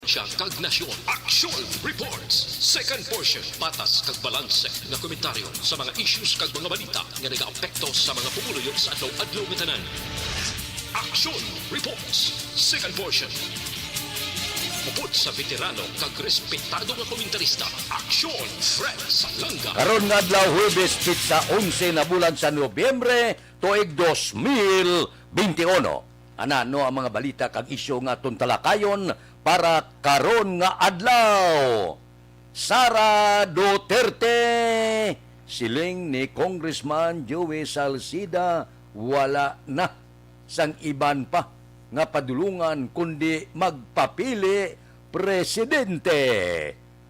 probinsya kag nasyon. Action Reports. Second portion, patas kag balanse nga komentaryo sa mga issues kag mga balita nga nagaapekto sa mga pumuluyo sa adlaw-adlaw nga tanan. Action Reports. Second portion. Upod sa veterano kag respetado nga komentarista. Action Fred Salanga. Karon nga adlaw Huwebes sa 11 na bulan sa Nobyembre tuig 2021. Ano ang mga balita kag isyu nga tuntalakayon para karon nga adlaw. Sara Duterte, siling ni Congressman Joey Salcida, wala na sang iban pa nga padulungan kundi magpapili presidente.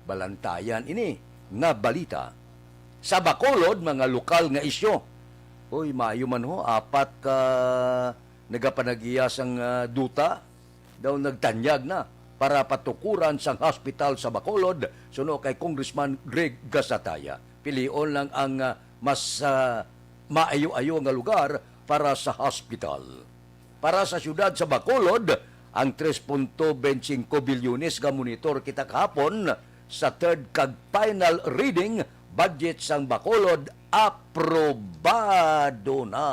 Balantayan ini nga balita. Sa Bacolod, mga lokal nga isyo. Uy, maayo man ho, apat ka nagapanagiya sang duta daw nagtanyag na para patukuran sang hospital sa Bacolod suno kay Congressman Greg Gasataya. Pilion lang ang mas maayo-ayo nga lugar para sa hospital. Para sa syudad sa Bacolod, ang 3.25 bilyones nga monitor kita kahapon sa third kag final reading budget sang Bacolod aprobado na.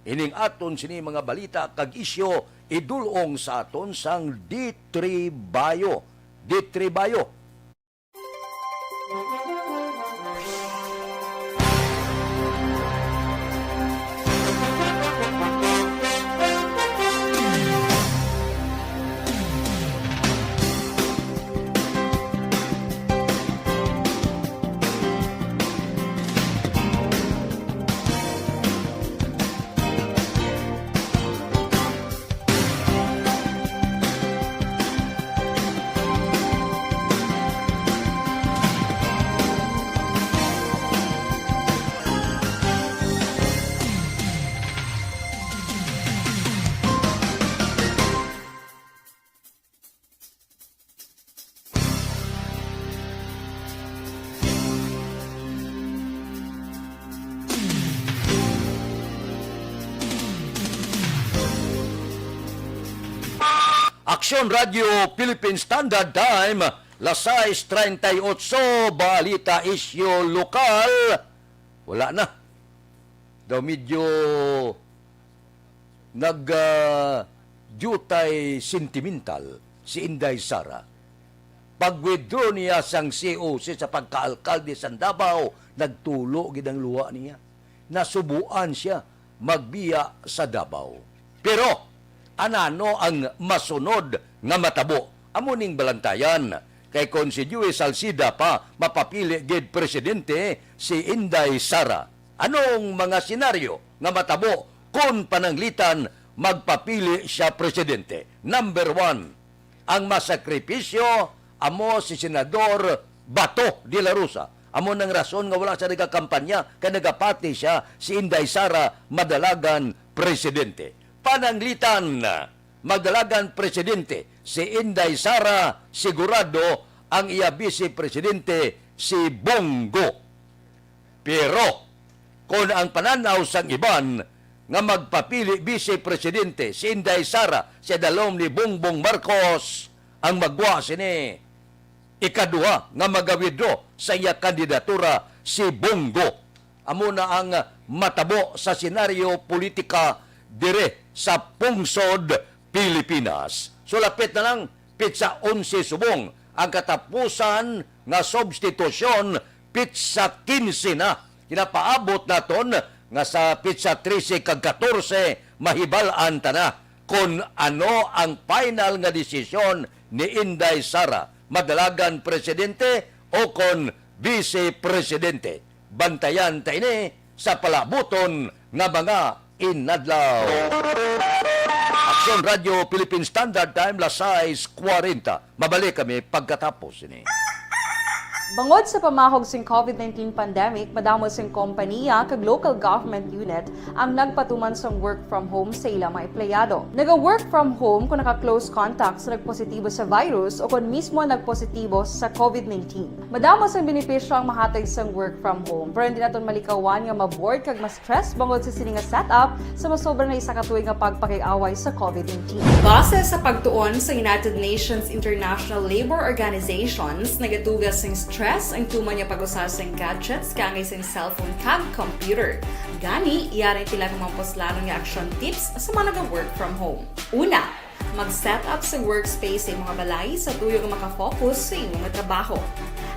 Ining aton sini mga balita kag isyo idulong sa aton sang D3 Bayo. D3 Bayo. Aksyon Radio Philippine Standard Time, las 6:38, balita isyu lokal. Wala na. Daw medyo jutay sentimental si Inday Sara. Pag-withdraw niya sang COC sa pagkaalkalde sa Davao, nagtulo gidang luwa niya. Nasubuan siya magbiya sa Davao. Pero anano ang masunod nga matabo? Amuning balantayan kay kon si Joey Salcida pa mapapili gid presidente si Inday Sara. Anong mga senaryo nga matabo kung pananglitan magpapili siya presidente? Number 1, ang masakripisyo amo si Senador Bato de la Rosa. Amo nang rason nga wala sa nagakampanya kay nagapati siya si Inday Sara madalagan presidente. Pananglitan magdalagan presidente si Inday Sara, sigurado ang iya vice presidente si Bongo. Pero kung ang pananaw sang iban nga magpapili vice presidente si Inday Sara sa dalom ni Bongbong Marcos, ang magwa sini ikaduha nga magawidro sa iya kandidatura si Bongo. Amo na ang matabo sa senaryo politika dire sa pungsod Pilipinas. So lapit na lang pitsa 11 subong ang katapusan nga substitusyon pitsa 15 na. Kinapaabot naton nga sa pitsa 13 kag 14 mahibalaan ta na kung ano ang final nga desisyon ni Inday Sara, madalagan presidente o kon vice presidente. Bantayan ta ini sa palabuton nga mga inadlaw. Aksyon Radio Philippine Standard Time, las 6:40. Mabalik kami pagkatapos ini. Bangod sa pamahog sing COVID-19 pandemic, madamo sing kompanya kag local government unit ang nagpatuman sang work from home sa ilang mga empleyado. Naga-work from home kung naka-close contact sa nagpositibo sa virus o kung mismo nagpositibo sa COVID-19. Madamo sang benepisyo ang mahatag sang work from home, pero hindi naton malikawan nga ma-bored kag ma-stress bangod sa sini nga setup sa masobra na isa ka tuig nga pagpakiaway sa COVID-19. Base sa pagtuon sa United Nations International Labour Organizations, nagatugas sing stress ang tuman niya pag-usar sa gadgets kangay sa cellphone kag computer. Gani, iyari tila ng mga poslanong nga action tips sa mga nag-work from home. Una, mag-set up sa workspace sa mga balay sa tuyo nga makafocus sa imong trabaho.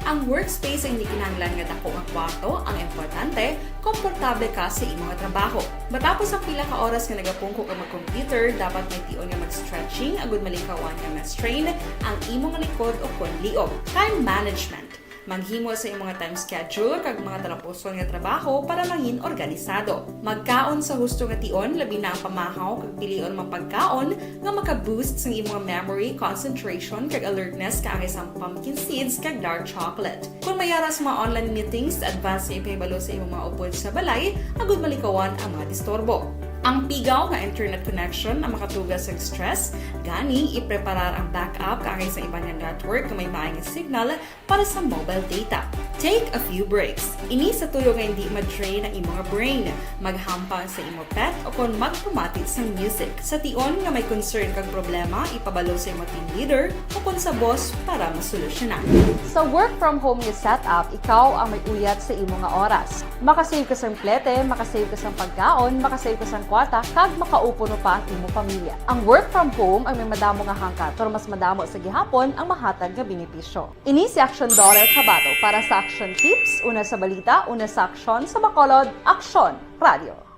Ang workspace ay hindi kinahanglan nga dako nga kwarto, ang importante, komportable ka sa imong trabaho. Matapos ang pila ka oras nga nagapungko ka mag-computer, dapat may tion nga mag-stretching agud malikawan nga ma-strain ang imong likod o konliog. Time management. Maghimo sa imong time schedule kag mga talapuson nga trabaho para maging organisado. Magkaon sa husto nga tion, labi na ang pamahaw kag pilion mga pagkaon nga maka-boost sa imong memory, concentration kag alertness kaangay sa pumpkin seeds kag dark chocolate. Kung mayara sa mga online meetings, advance nga ipahibalo sa imong mga upod sa balay, agud malikawan ang mga disturbo. Ang pigaw nga internet connection ang makatugas sa stress, gani ipreparar ang backup kaangay sa ibang network na may maayong signal para sa mobile data. Take a few breaks. Ini sa tuyo nga hindi ma-drain ang imong brain, maghampang sa imong pet o kung magpumatit sa music. Sa tion nga may concern kag problema, ipabalo sa imong team leader o kung sa boss para masolusyonan. Sa work from home nga setup, ikaw ang may uyat sa imong nga oras. Makasave ka sa plete, makasave ka sa pagkaon, makasave ka sa kwata, kag makaupo no pa ang imong pamilya. Ang work from home ay may madamo nga hangkat, pero mas madamo sa gihapon ang mahatag nga benepisyo. Ini si Action Daughter Kabato para sa Action Tips, una sa balita, una sa aksyon, sa Bacolod, Aksyon Radio.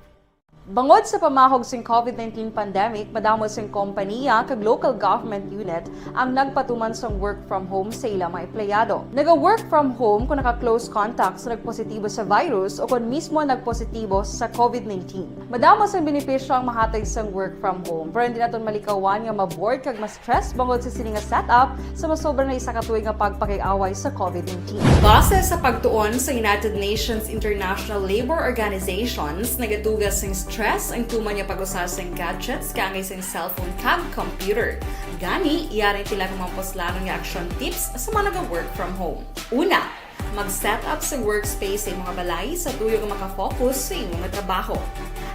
Bangod sa pamahog sing COVID-19 pandemic, madamo sing kompanya kag local government unit ang nagpatuman sang work from home sa ilang mga empleyado. Naga-work from home kung naka-close contact sa nagpositibo sa virus o kung mismo nagpositibo sa COVID-19. Madamo sang benepisyo ang mahatag sang work from home, pero hindi naton malikawan nga ma-bored kag ma-stress bangod sa sini nga setup sa masobra na isa ka tuig nga pagpakiaway sa COVID-19. Base sa pagtuon sa United Nations International Labour Organizations, nagatugas sing stress ang tuman niya pag-usar sa gadgets kaangay sa cellphone kag computer. Gani, iyari tila ng mga poslanong nga action tips sa mga nag-work from home. Una, mag-set up sa workspace sa mga balay sa tuyo nga makafocus sa imong trabaho.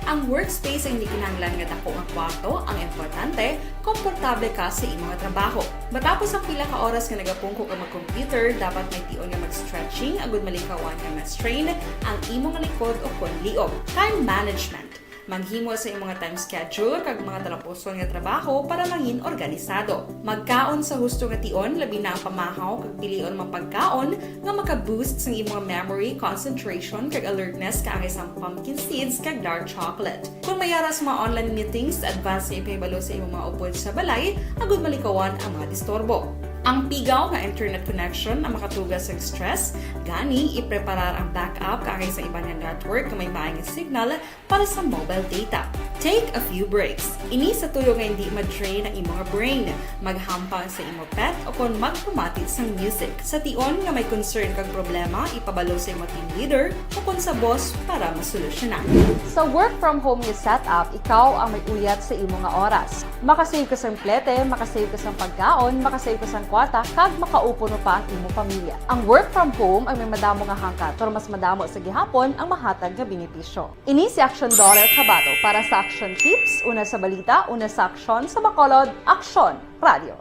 Ang workspace ay hindi kinahanglan nga dako nga kwarto, ang importante, komportable ka sa imong trabaho. Matapos ang pila ka oras nga nagapungko ka mag-computer, dapat may tion nga mag-stretching agud malikawan nga ma-strain ang imong likod o konliog. Time management. Maghimo sa imong time schedule kag mga talapuson nga trabaho para maging organisado. Magkaon sa husto nga tion, labi na ang pamahaw kag pilion mga pagkaon nga maka-boost sa imong memory, concentration kag alertness kaangay sa pumpkin seeds kag dark chocolate. Kung mayara sa mga online meetings, advance nga ipahibalo sa imong mga upod sa balay, agud malikawan ang mga disturbo. Ang pigaw nga internet connection ang makatugas sa stress, gani ipreparar ang backup kaangay sa ibang network na may maayong signal para sa mobile data. Take a few breaks. Ini sa tuyo nga hindi ma-drain ang imong brain, maghampang sa imong pet o kung magpumatit sa music. Sa tion nga may concern kag problema, ipabalo sa imong team leader o kung sa boss para masolusyonan. Sa work from home nga setup, ikaw ang may uyat sa imong nga oras. Makasave ka sa plete, makasave ka sa pagkaon, makasave ka sa kwata, kag makaupo no pa ang imong pamilya. Ang work from home ay may madamo nga hangkat, pero mas madamo sa gihapon ang mahatag nga benepisyo. Ini si Action Daughter Kabato para sa Action Tips, una sa balita, una sa aksyon, sa Bacolod, Aksyon Radio.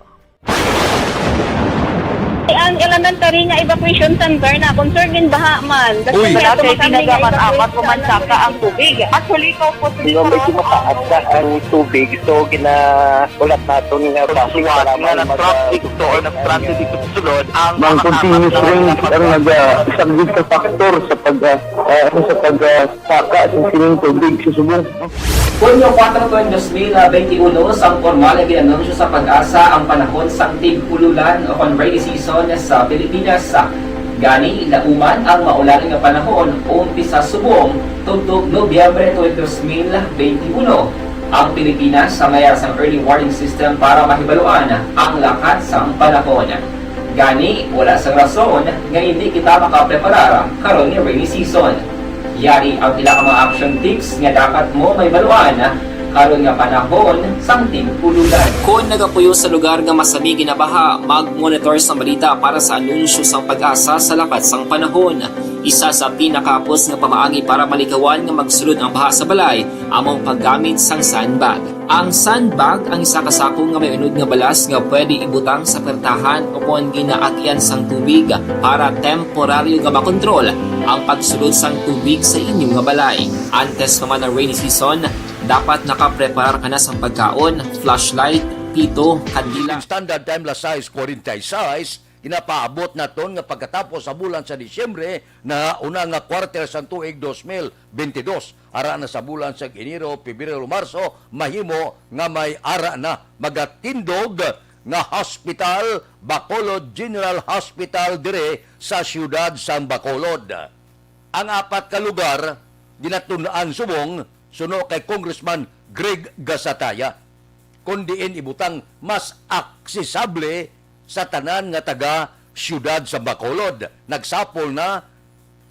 Ang elementary nga evacuation center na concern din baha man. Uy, Kasi tinagaman-apat kumansaka ang tubig. Actually, ito po Di ba medyo mataas na ang tubig, so ginaulat nato nga Siwat nga nag-trap dito or nag-transit dito sa sulod ang mga continuous rain ang nag-subject sa factor sa pagsaka sa sining tubig sa subong. Hunyo 4 2021, sang formal ay ginanunsyo sa Pag-asa ang panahon sang tig-ululan o rainy season sa Pilipinas. Gani, lauman ang maulan nga panahon umpisa subong tugtog Nobyembre 2021. Ang Pilipinas sa mayar sang early warning system para mahibaluan ang lakat sang panahon. Gani, wala sa rason nga hindi kita makapreparar karon ni rainy season. Yari ang ilang mga action tips nga dapat mo may baluan karon nga panahon sang tig-ulan. Kung nagapuyo sa lugar nga masami ginabaha, mag-monitor sa balita para sa anunsyo sang pag-asa sa lakat sang panahon. Isa sa pinakapos nga pamaagi para malikawan nga magsulod ang baha sa balay, among paggamit sang sandbag. Ang sandbag ang isa kasako nga may unod nga balas nga pwede ibutang sa pertahan upon ginaagyan sang tubig para temporaryo nga makontrol ang pagsulod sang tubig sa inyong nga balay. Antes naman ng rainy season, dapat nakapreparar ka na sa pagkaon, flashlight, pito, kandila. Standard time la 6:46, ginapaabot naton nga pagkatapos sa bulan sa Disyembre na una nga quarter sa tuig 2022. Ara na sa bulan sa Enero, Pebrero, Marso, mahimo nga may ara na magatindog nga hospital, Bacolod General Hospital dire sa siyudad sang Bacolod. Ang apat ka lugar ginatun-an subong suno kay Congressman Greg Gasataya. Kundiin ibutang mas aksesable sa tanan nga taga siyudad sa Bacolod. Nagsapol na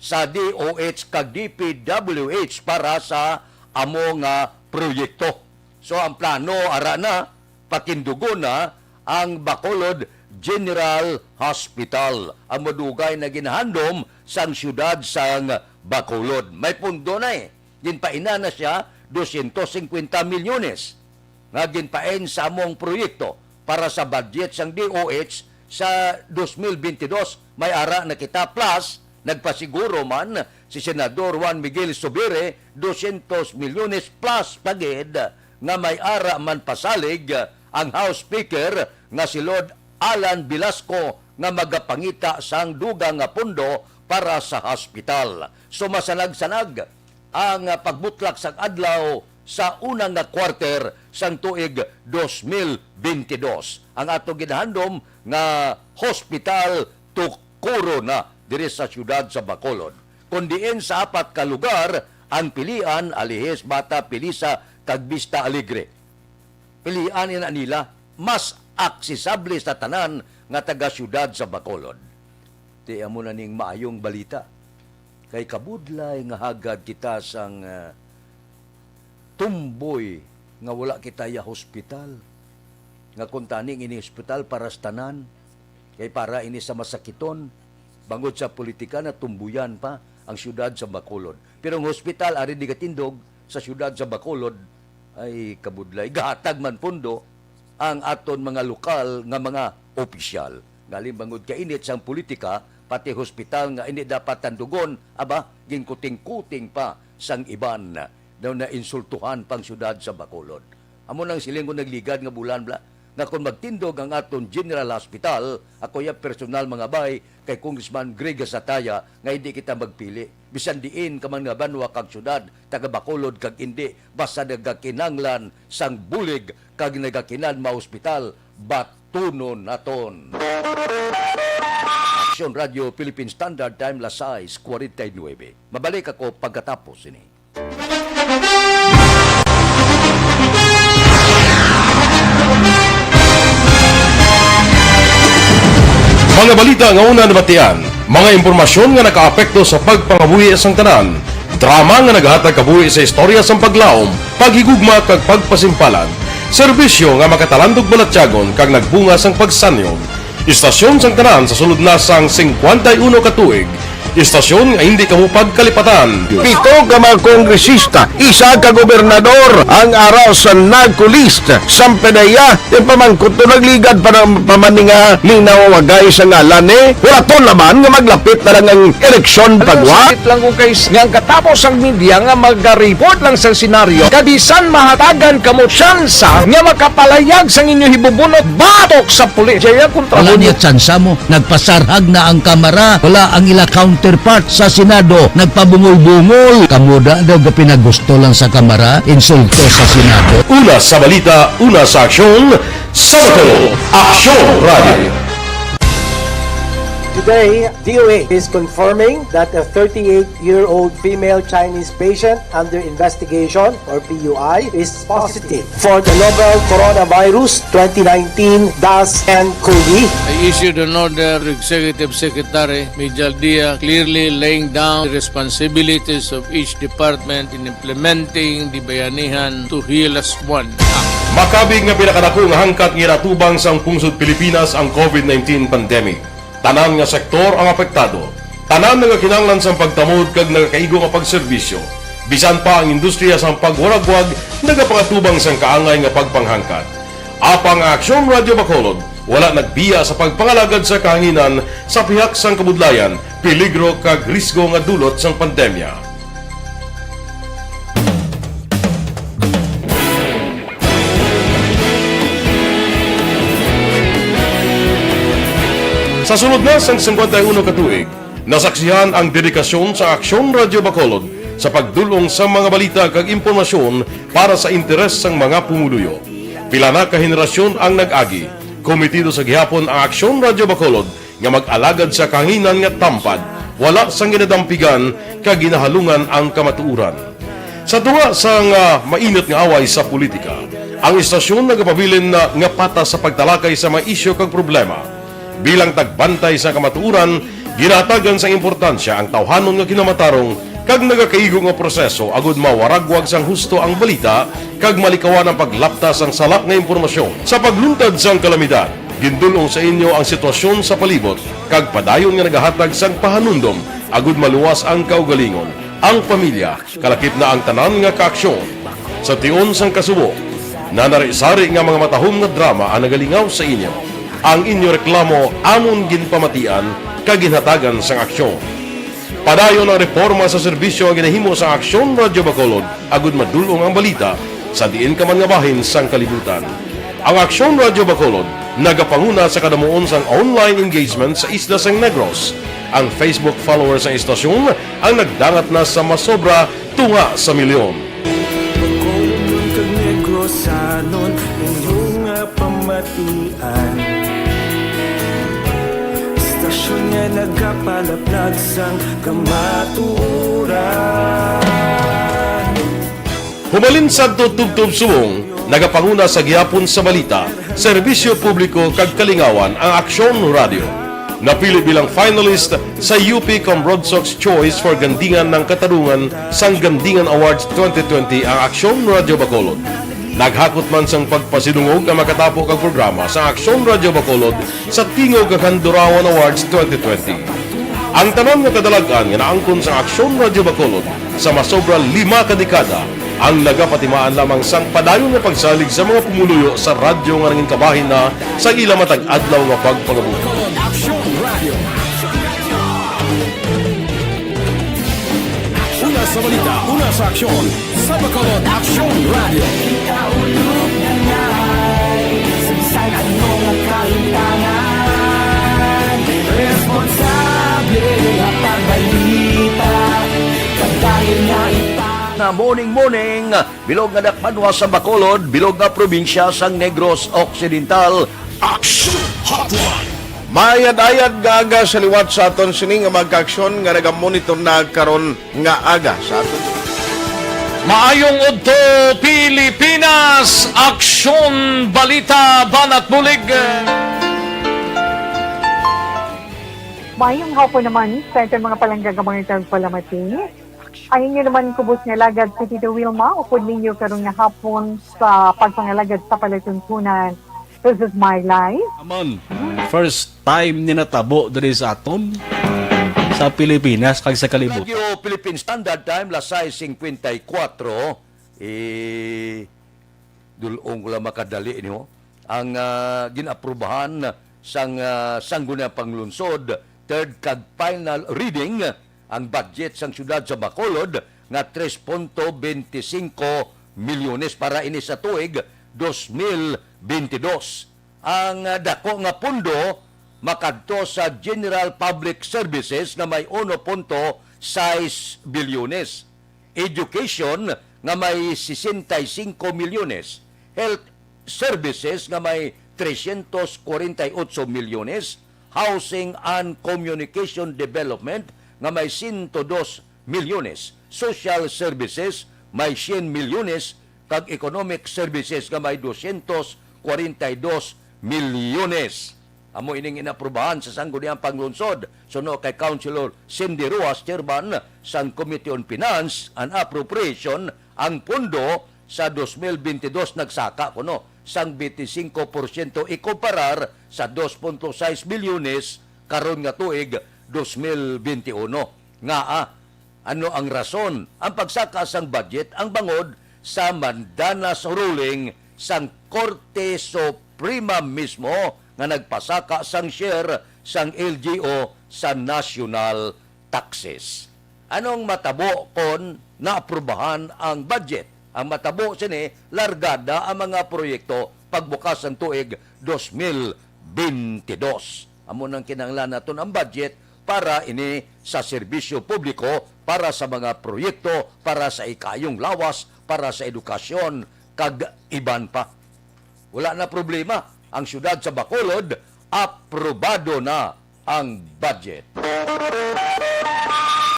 sa DOH kag DPWH para sa amo nga proyekto. So ang plano ara na pakindugo na ang Bacolod General Hospital. Ang madugay na ginahandom sang siyudad sang Bacolod. May pundo na ginpaina na siya 250 milyones nga ginpain sa among proyekto para sa budget sang DOH sa 2022. May ara na kita plus nagpasiguro man si Senador Juan Miguel Zubiri 200 milyones plus pagid nga may ara man pasalig ang House Speaker nga si Lord Alan Velasco nga magapangita sang dugang nga pundo para sa hospital. So masanag-sanag ang pagbutlak sang adlaw sa unang nga quarter sang tuig 2022. Ang ato ginahandom nga hospital tukuro na diri sa siyudad sa Bacolod. Kundiin sa apat ka lugar ang pilian Alihis, Bata, Pilisa, kag Vista Alegre. Pilian na nila mas aksesable sa tanan nga taga siyudad sa Bacolod. Di amo na ning maayong balita. Kay kabudlay nga hagad kita sang tumboy nga wala kita ya hospital. Nga kuntaning ini hospital para sa tanan. Kay para ini sa masakiton. Bangod sa politika na tumbuyan pa ang siyudad sa Bacolod. Pero ang hospital ari di katindog sa siyudad sa Bacolod ay kabudlay. Gahatag man pundo ang aton mga lokal nga mga opisyal. Galing bangod kainit sang politika, pati hospital nga hindi dapat tandugon, aba, ginkuting-kuting pa sang iban daw na insultuhan pang siyudad sa Bacolod. Amo nang siling ko nagligad nga bulan bla, nga kung magtindog ang aton General Hospital, ako ya personal mga bay, kay Congressman Greg Gasataya, nga hindi kita magpili. Bisan diin ka man nga banwa kag siyudad, taga Bacolod kag hindi, basta nagakinanglan sang bulig kag nagakinan ma-hospital, batunon naton. Action Radio Philippine Standard Time la 6:49. Mabalik ako pagkatapos ini. Mga balita nga una nabatian, mga impormasyon nga nakaapekto sa pagpangabuhi sang tanan, drama nga naghatag kabuhi sa istorya sang paglaom, paghigugma kag pagpasimpalan, serbisyo nga makatalandog balatyagon kag nagbunga sang pagsanyon, istasyon sang tanan sa sulod na sang 51 ka tuig, istasyon nga hindi kamupag kalipatan. 7 ka mga kongresista, isa ka gobernador ang araw sa nagkulist sa pedaya pamangkot to nagligad para pamaninga linaw wagay sa ngalan wala to naman nga maglapit na lang ang eleksyon pagwa. Sakit lang ko guys nga katapos ang media nga mag-report lang sa senaryo kadisan mahatagan kamo tsansa nga makapalayag sa inyo hibubunot batok sa pulis. Jaya kontra wala niya tsansa mo, nagpasarhag na ang kamera, wala ang ila counterpart sa Senado, nagpabungol-bungol. Kamuda daw pinagusto lang sa kamera, insulto sa Senado. Una sa balita, una sa aksyon, Sabado, Aksyon Radio. Today, DOA is confirming that a 38-year-old female Chinese patient under investigation, or PUI, is positive for the novel coronavirus 2019-10-CoV. I issued an order to Executive Secretary Major Dia clearly laying down the responsibilities of each department in implementing the Bayanihan to Heal as One Act. Makabig nga pinakadako nga hangkat nga natubang sa pungsod Pilipinas ang COVID-19 pandemic. Tanan nga sektor ang apektado. Tanan nga kinahanglan sa pagtamod kag nagakaigo nga pagserbisyo. Bisan pa ang industriya sa pagwaragwag nagapangatubang sang kaangay nga pagpanghangkat. Apang Aksyon Radio Bacolod wala nagbiya sa pagpangalagad sa kahanginan sa pihak sang kabudlayan, peligro kag risgo nga dulot sang pandemya. Sa sunod na sang 51 katuig, nasaksihan ang dedikasyon sa Aksyon Radio Bacolod sa pagdulong sa mga balita kag impormasyon para sa interes sang mga pumuluyo. Pila na ka henerasyon ang nag-agi, komitido sa gihapon ang Aksyon Radio Bacolod nga mag-alagad sa kahanginan nga tampad, wala sang ginadampigan kag ginahalungan ang kamatuuran. Sa tunga sang mainit nga away sa politika, ang istasyon nagapabilin na nga patas sa pagtalakay sa mga isyu kag problema. Bilang tagbantay sa kamatuuran, ginatagan sa importansya ang tawhanon nga kinamatarong kag nagakaigo nga proseso agud mawaragwag sang husto ang balita kag malikawan ang paglaptas ang salak nga impormasyon. Sa pagluntad sang kalamidad, gindulong sa inyo ang sitwasyon sa palibot kag padayon nga nagahatag sang pahanundom agud maluwas ang kaugalingon, ang pamilya, kalakip na ang tanan nga kaaksyon. Sa tion sang kasubo, nanari-sari nga mga matahom nga drama ang nagalingaw sa inyo. Ang inyo reklamo amon ginpamatian kag ginhatagan sang aksyon. Padayon ang reforma sa serbisyo ang ginahimo sa Aksyon Radio Bacolod agud madulong ang balita sa diin ka man nga bahin sang kalibutan. Ang Aksyon Radio Bacolod nagapanguna sa kadamuon sang online engagement sa isla sang Negros. Ang Facebook followers sa istasyon ang nagdangat na sa masobra tunga sa milyon. Nga nagapalaplag sang kamatuuran. Humalin sa tutubtub subong, nagapanguna sa gihapon sa balita, serbisyo publiko kag kalingawan ang Aksyon Radio. Napili bilang finalist sa UP Comrade Sox Choice for Gandingan ng Katarungan sang Gandingan Awards 2020 ang Aksyon Radio Bacolod. Naghakot man sang pagpasidungog ang makatapo kang programa sa Aksyon Radio Bacolod sa Tingog kag Handurawan Awards 2020. Ang tanan nga kadalagan nga naangkon sa Aksyon Radio Bacolod sa masobra 5 ka dekada ang nagapatimaan lamang sang padayon nga pagsalig sa mga pumuluyo sa radyo nga nangin kabahin na sa ila matag adlaw nga pagpangabuhi. Una sa balita, una sa aksyon, sa Bacolod Aksyon Radio. Ikaulog na ngay, sangsagan mo ang kahintangan. Responsable ang pagbalita, kagaya nga Na morning, bilog nga dakpanwa sa Bacolod, bilog nga probinsya sang Negros Occidental. Aksyon Hotline! Mayad-ayad nga aga sa liwat sa aton sini nga magkaaksyon nga nagamonitor na karon nga aga sa aton. Maayong udto Pilipinas, Aksyon Balita Banat Bulig. Mayong hapon naman sa ito mga palanggagamang palamati. Ayun nyo naman kubos nga lagad sa Tito Wilma, upod ninyo karon nga hapon sa pagpangalagad sa palatuntunan. This is my life. Amon, first time ni natabo diri sa aton sa Pilipinas kag sa kalibutan. Radio Philippine Standard Time, lasay 54. Dulong ko lang makadali niyo. Ang ginaprubahan sang sangguniang panglunsod, third kag final reading, ang budget sang syudad sa Bacolod nga 3.25 milyones para ini sa tuig 2022. Ang dako nga pundo makadto sa General Public Services na may 1.6 bilyones. Education nga may 65 milyones. Health Services nga may 348 milyones. Housing and Communication Development nga may 102 milyones, Social Services may 100 milyones, kag Economic Services nga may 242 milyones. Amo ining inaprubahan sa sangguniang panglunsod. Suno kay Councilor Cindy Ruas, chairman sang Committee on Finance and Appropriation, ang pondo sa 2022 nagsaka kuno sang 25% ikumparar sa 2.6 bilyones karon nga tuig 2021. Nga ano ang rason? Ang pagsaka sang budget ang bangod sa mandanas ruling sang Korte Suprema mismo nga nagpasaka sang share sang LGU sa national taxes. Anong matabo kon naaprubahan ang budget? Ang matabo sini, largada ang mga proyekto pagbukas ng tuig 2022. Amo nang kinahanglan naton ang budget para ini sa serbisyo publiko, para sa mga proyekto, para sa ikayong lawas, para sa edukasyon, kag iban pa. Wala na problema. Ang syudad sa Bacolod, aprobado na ang budget.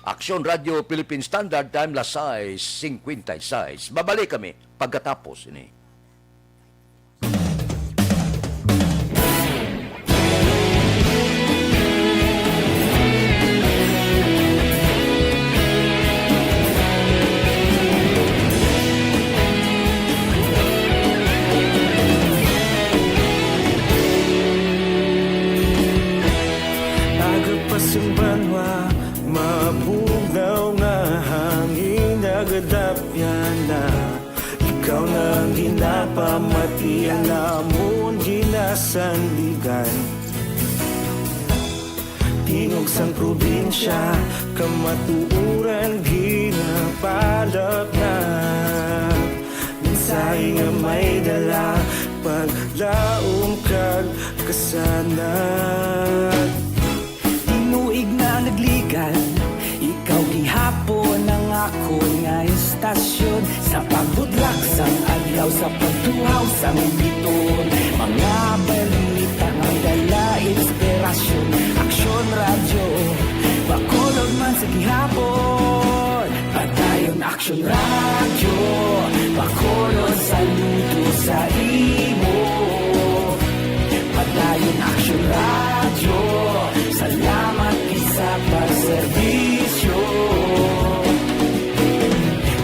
Aksyon Radio Philippine Standard Time, las 6:56. Babalik kami pagkatapos ini. Agapasumbanwa, mabugaw nga hangin nagadapyan na. Ikaw na ginapamatian namon ginasandigan. Tingog sang probinsya, kamatuuran ginapalap na. Minsay nga may dala, paglaom kag kasanan. Tinuig na nagligan, ikaw gihapon ang ako nga istasyon. Sa pagbudlak sang adlaw, sa pagtuhaw sang biton. Mga balita nga dala inspirasyon. Aksyon radyo, Bacolod man sa gihapon. Padayon Aksyon radyo, Bacolod saludo sa imo. Padayon Aksyon radyo, salamat isa pagserbisyo.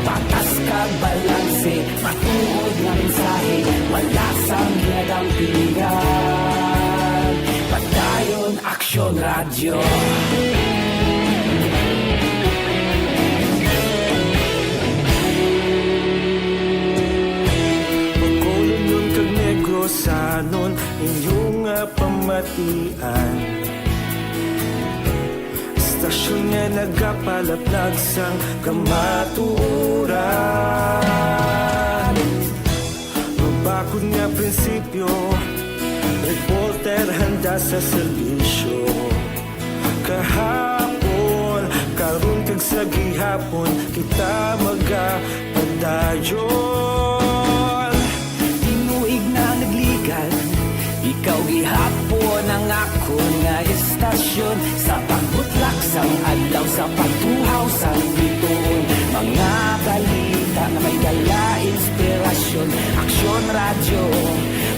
Patas kag balanse, matuod ng mensahe, wala sang ginadang pilihan. Padayon Aksyon radyo. Bacolod nun kag Negrosanon, inyong pamatian. Stasyon nga nagapalaplag sang kamaturan. Mabakod nga prinsipyo, reporter handa sa serbisyo. Kahapon, karon kag sa gihapon, kita magapadayon. Tinuig na nagligan, ikaw gihapon ang ako nga istasyon. Sa pagbutlak sang adlaw, sa pagtuhaw sang biton. Mga balita na may dala inspirasyon. Aksyon radyo,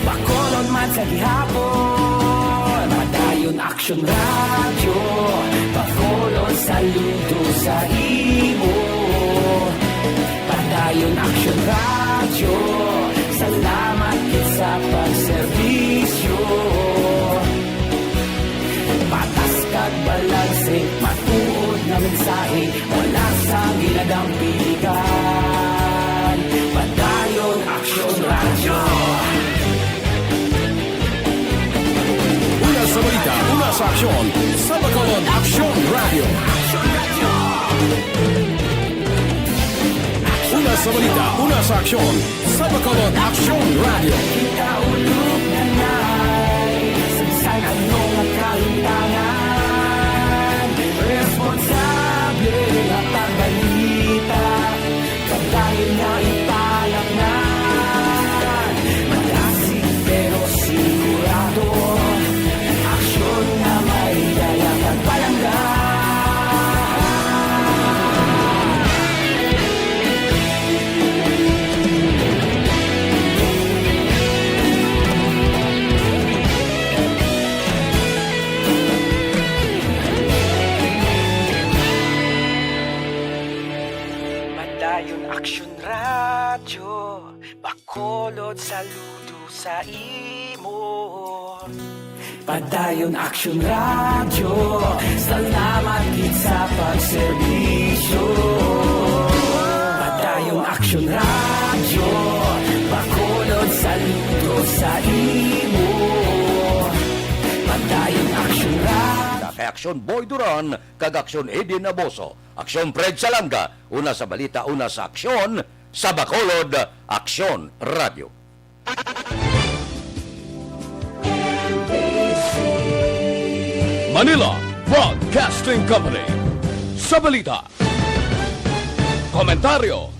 Bacolod man sa gihapon. Padayon Aksyon radyo, Bacolod saludo sa imo. Padayon Aksyon radyo, salamat sa pagserbisyo. Patas kag balanse, matuod na mensahe, wala sang ginadang pilihan. Padayon Aksyon radyo. Una sa balita, una sa aksyon, sa Bacolod Aksyon Radio. Una sa balita, una sa aksyon, sa Bacolod Aksyon Radio. Ikaulog na na'y sagsay anong kalintangan. Responsable na pagbalita, pagdahil na ipalang na. Malasig pero sigurado, aksyon na Bacolod, saludo sa imo. Padayon Action Radio, salamat gid sa pagserbisyo. Padayon Action Radio, Bacolod, saludo sa imo. Padayon Action Radio. Kay Aksyon Boy Duran, kag Aksyon Eddie Naboso, Aksyon Fred Salanga, una sa balita, una sa aksyon, sa Bacolod, Aksyon Radio. Manila Broadcasting Company. Sa balita, komentaryo,